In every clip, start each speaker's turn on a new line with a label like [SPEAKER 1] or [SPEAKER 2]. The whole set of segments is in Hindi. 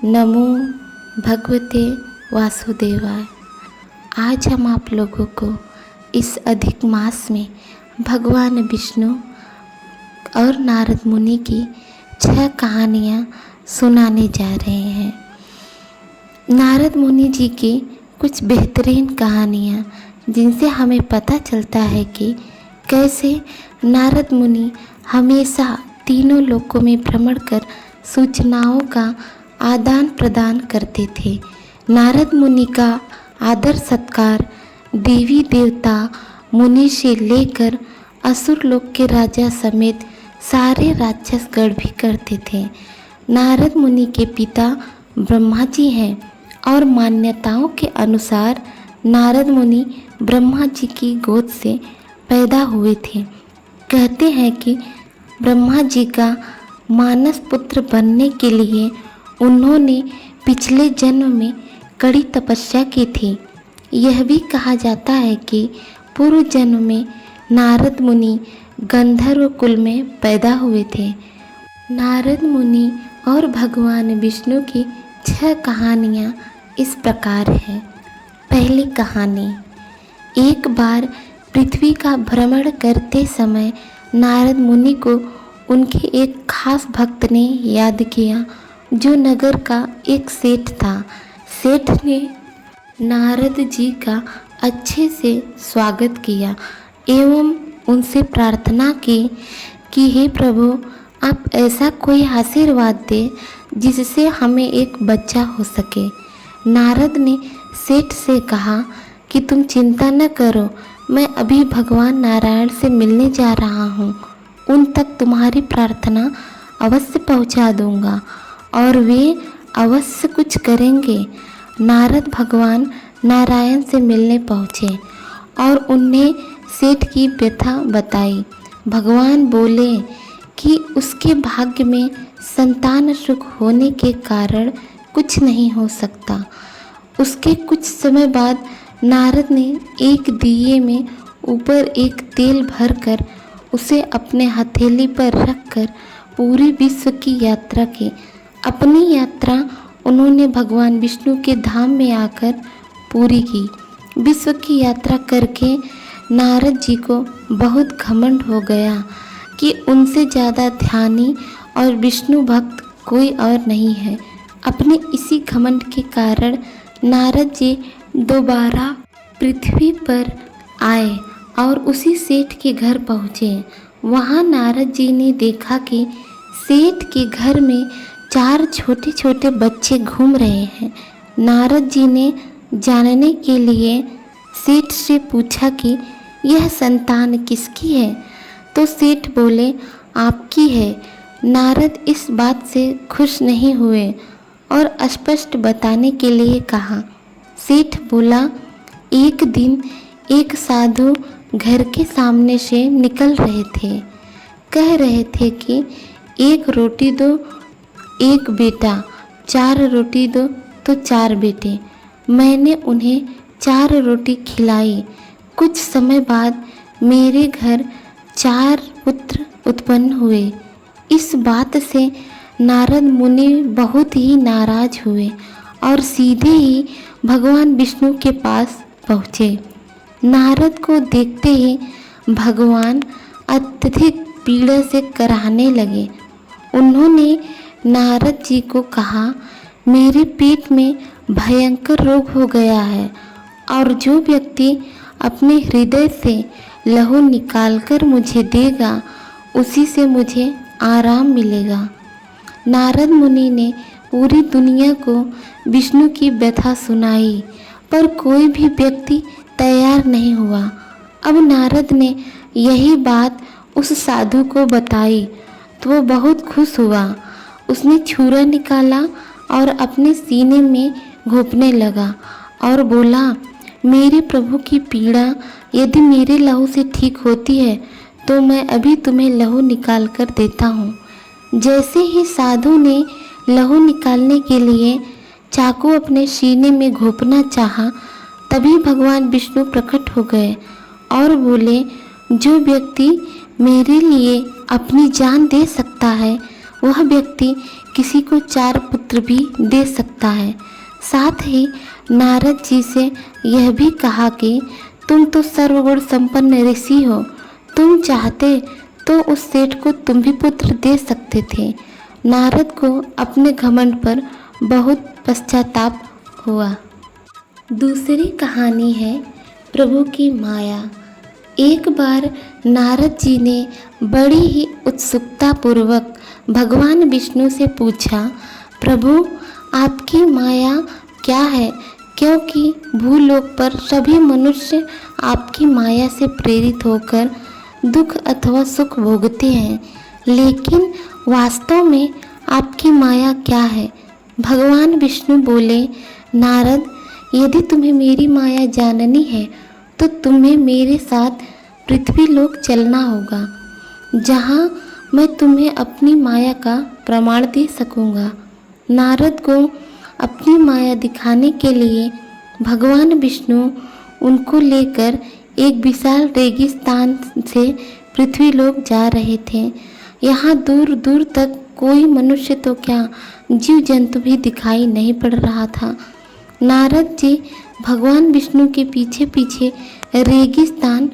[SPEAKER 1] नमो भगवते वासुदेवाय। आज हम आप लोगों को इस अधिक मास में भगवान विष्णु और नारद मुनि की 6 कहानियाँ सुनाने जा रहे हैं। नारद मुनि जी की कुछ बेहतरीन कहानियाँ जिनसे हमें पता चलता है कि कैसे नारद मुनि हमेशा तीनों लोकों में भ्रमण कर सूचनाओं का आदान प्रदान करते थे। नारद मुनि का आदर सत्कार देवी देवता मुनि से लेकर असुर लोक के राजा समेत सारे राक्षसगण भी करते थे। नारद मुनि के पिता ब्रह्मा जी हैं और मान्यताओं के अनुसार नारद मुनि ब्रह्मा जी की गोद से पैदा हुए थे। कहते हैं कि ब्रह्मा जी का मानस पुत्र बनने के लिए उन्होंने पिछले जन्म में कड़ी तपस्या की थी। यह भी कहा जाता है कि पूर्व जन्म में नारद मुनि गंधर्व कुल में पैदा हुए थे। नारद मुनि और भगवान विष्णु की 6 कहानियाँ इस प्रकार हैं। पहली कहानी। एक बार पृथ्वी का भ्रमण करते समय नारद मुनि को उनके एक खास भक्त ने याद किया जो नगर का एक सेठ था। सेठ ने नारद जी का अच्छे से स्वागत किया एवं उनसे प्रार्थना की कि हे प्रभु, आप ऐसा कोई आशीर्वाद दे जिससे हमें एक बच्चा हो सके। नारद ने सेठ से कहा कि तुम चिंता न करो, मैं अभी भगवान नारायण से मिलने जा रहा हूँ। उन तक तुम्हारी प्रार्थना अवश्य पहुँचा दूँगा और वे अवश्य कुछ करेंगे। नारद भगवान नारायण से मिलने पहुँचे और उन्हें सेठ की व्यथा बताई। भगवान बोले कि उसके भाग्य में संतान सुख होने के कारण कुछ नहीं हो सकता। उसके कुछ समय बाद नारद ने एक दिए में ऊपर एक तेल भरकर उसे अपने हथेली पर रखकर पूरी विश्व की यात्रा की। अपनी यात्रा उन्होंने भगवान विष्णु के धाम में आकर पूरी की। विश्व की यात्रा करके नारद जी को बहुत घमंड हो गया कि उनसे ज़्यादा ध्यानी और विष्णु भक्त कोई और नहीं है। अपने इसी घमंड के कारण नारद जी दोबारा पृथ्वी पर आए और उसी सेठ के घर पहुँचे। वहाँ नारद जी ने देखा कि सेठ के घर में 4 छोटे छोटे बच्चे घूम रहे हैं। नारद जी ने जानने के लिए सेठ से पूछा कि यह संतान किसकी है, तो सेठ बोले आपकी है। नारद इस बात से खुश नहीं हुए और स्पष्ट बताने के लिए कहा। सेठ बोला एक दिन एक साधु घर के सामने से निकल रहे थे। कह रहे थे कि 1 रोटी दो, 1 बेटा, 4 रोटी दो तो 4 बेटे। मैंने उन्हें 4 रोटी खिलाई। कुछ समय बाद मेरे घर 4 पुत्र उत्पन्न हुए। इस बात से नारद मुनि बहुत ही नाराज हुए और सीधे ही भगवान विष्णु के पास पहुँचे। नारद को देखते ही भगवान अत्यधिक पीड़ा से कराहने लगे। उन्होंने नारद जी को कहा मेरे पेट में भयंकर रोग हो गया है और जो व्यक्ति अपने हृदय से लहू निकालकर मुझे देगा उसी से मुझे आराम मिलेगा। नारद मुनि ने पूरी दुनिया को विष्णु की व्यथा सुनाई पर कोई भी व्यक्ति तैयार नहीं हुआ। अब नारद ने यही बात उस साधु को बताई तो वो बहुत खुश हुआ। उसने छुरा निकाला और अपने सीने में घोंपने लगा और बोला मेरे प्रभु की पीड़ा यदि मेरे लहू से ठीक होती है तो मैं अभी तुम्हें लहू निकाल कर देता हूँ। जैसे ही साधु ने लहू निकालने के लिए चाकू अपने सीने में घोंपना चाहा तभी भगवान विष्णु प्रकट हो गए और बोले जो व्यक्ति मेरे लिए अपनी जान दे सकता है वह व्यक्ति किसी को 4 पुत्र भी दे सकता है। साथ ही नारद जी से यह भी कहा कि तुम तो सर्वगुण संपन्न ऋषि हो, तुम चाहते तो उस सेठ को तुम भी पुत्र दे सकते थे। नारद को अपने घमंड पर बहुत पश्चाताप हुआ। दूसरी कहानी है प्रभु की माया। एक बार नारद जी ने बड़ी ही उत्सुकता पूर्वक भगवान विष्णु से पूछा, प्रभु आपकी माया क्या है? क्योंकि भूलोक पर सभी मनुष्य आपकी माया से प्रेरित होकर दुख अथवा सुख भोगते हैं, लेकिन वास्तव में आपकी माया क्या है? भगवान विष्णु बोले, नारद, यदि तुम्हें मेरी माया जाननी है तो तुम्हें मेरे साथ पृथ्वी लोक चलना होगा, जहाँ मैं तुम्हें अपनी माया का प्रमाण दे सकूँगा। नारद को अपनी माया दिखाने के लिए भगवान विष्णु उनको लेकर एक विशाल रेगिस्तान से पृथ्वी लोक जा रहे थे। यहाँ दूर दूर तक कोई मनुष्य तो क्या, जीव जंतु भी दिखाई नहीं पड़ रहा था। नारद जी भगवान विष्णु के पीछे पीछे रेगिस्तान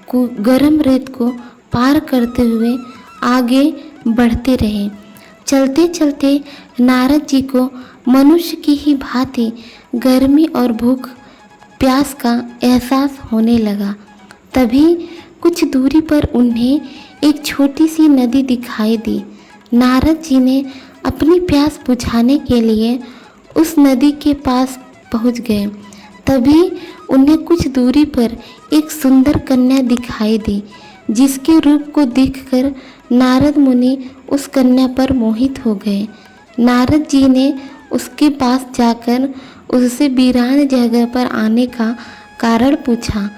[SPEAKER 1] को, गर्म रेत को पार करते हुए आगे बढ़ते रहे। चलते चलते नारद जी को मनुष्य की ही भांति गर्मी और भूख प्यास का एहसास होने लगा। तभी कुछ दूरी पर उन्हें एक छोटी सी नदी दिखाई दी। नारद जी ने अपनी प्यास बुझाने के लिए उस नदी के पास पहुंच गए। तभी उन्हें कुछ दूरी पर एक सुंदर कन्या दिखाई दी, जिसके रूप को देखकर नारद मुनि उस कन्या पर मोहित हो गए। नारद जी ने उसके पास जाकर उससे वीरान जगह पर आने का कारण पूछा।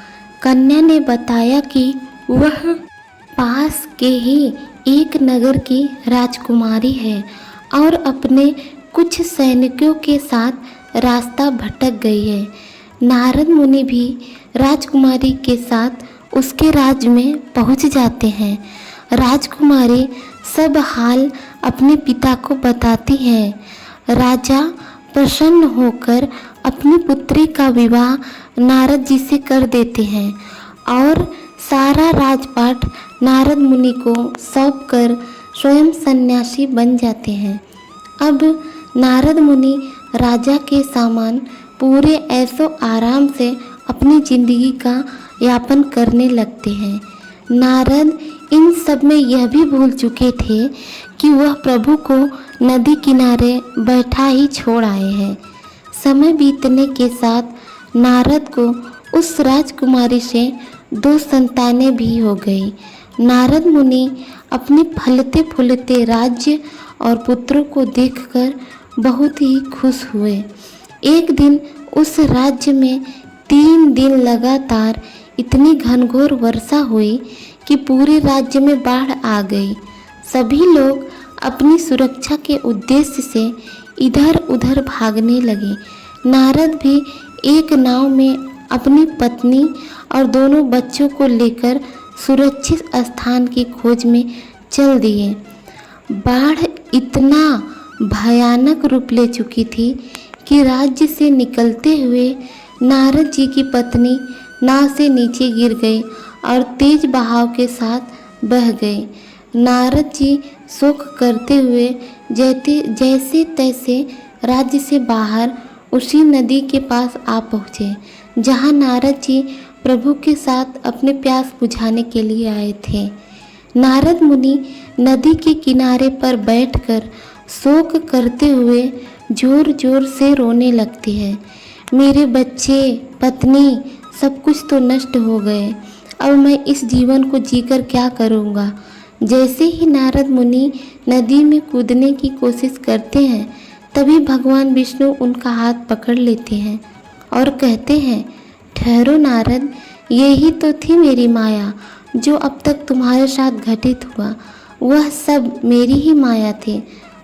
[SPEAKER 1] कन्या ने बताया कि वह पास के ही एक नगर की राजकुमारी है और अपने कुछ सैनिकों के साथ रास्ता भटक गई है। नारद मुनि भी राजकुमारी के साथ उसके राज्य में पहुंच जाते हैं। राजकुमारी सब हाल अपने पिता को बताती है। राजा प्रसन्न होकर अपनी पुत्री का विवाह नारद जी से कर देते हैं और सारा राजपाट नारद मुनि को सौंप कर स्वयं सन्यासी बन जाते हैं। अब नारद मुनि राजा के सामान पूरे ऐसो आराम से अपनी जिंदगी का यापन करने लगते हैं। नारद इन सब में यह भी भूल चुके थे कि वह प्रभु को नदी किनारे बैठा ही छोड़ आए हैं। समय बीतने के साथ नारद को उस राजकुमारी से 2 संतानें भी हो गई। नारद मुनि अपने फलते फूलते राज्य और पुत्रों को देखकर बहुत ही खुश हुए। एक दिन उस राज्य में 3 दिन लगातार इतनी घनघोर वर्षा हुई कि पूरे राज्य में बाढ़ आ गई। सभी लोग अपनी सुरक्षा के उद्देश्य से इधर उधर भागने लगे। नारद भी एक नाव में अपनी पत्नी और दोनों बच्चों को लेकर सुरक्षित स्थान की खोज में चल दिए। बाढ़ इतना भयानक रूप ले चुकी थी कि राज्य से निकलते हुए नारद जी की पत्नी नाव से नीचे गिर गई और तेज बहाव के साथ बह गई। नारद जी शोक करते हुए जैसे तैसे राज्य से बाहर उसी नदी के पास आ पहुँचे, जहाँ नारद जी प्रभु के साथ अपने प्यास बुझाने के लिए आए थे। नारद मुनि नदी के किनारे पर बैठकर शोक करते हुए जोर जोर से रोने लगते हैं। मेरे बच्चे, पत्नी, सब कुछ तो नष्ट हो गए। अब मैं इस जीवन को जीकर क्या करूँगा। जैसे ही नारद मुनि नदी में कूदने की कोशिश करते हैं, तभी भगवान विष्णु उनका हाथ पकड़ लेते हैं और कहते हैं, ठहरो नारद, यही तो थी मेरी माया। जो अब तक तुम्हारे साथ घटित हुआ वह सब मेरी ही माया थी।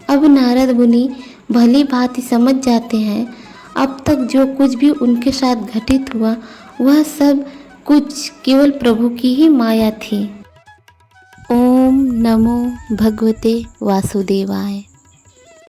[SPEAKER 1] अब नारद मुनि भली भांति समझ जाते हैं, अब तक जो कुछ भी उनके साथ घटित हुआ वह सब कुछ केवल प्रभु की ही माया थी। ओम ओम नमो भगवते वासुदेवाय।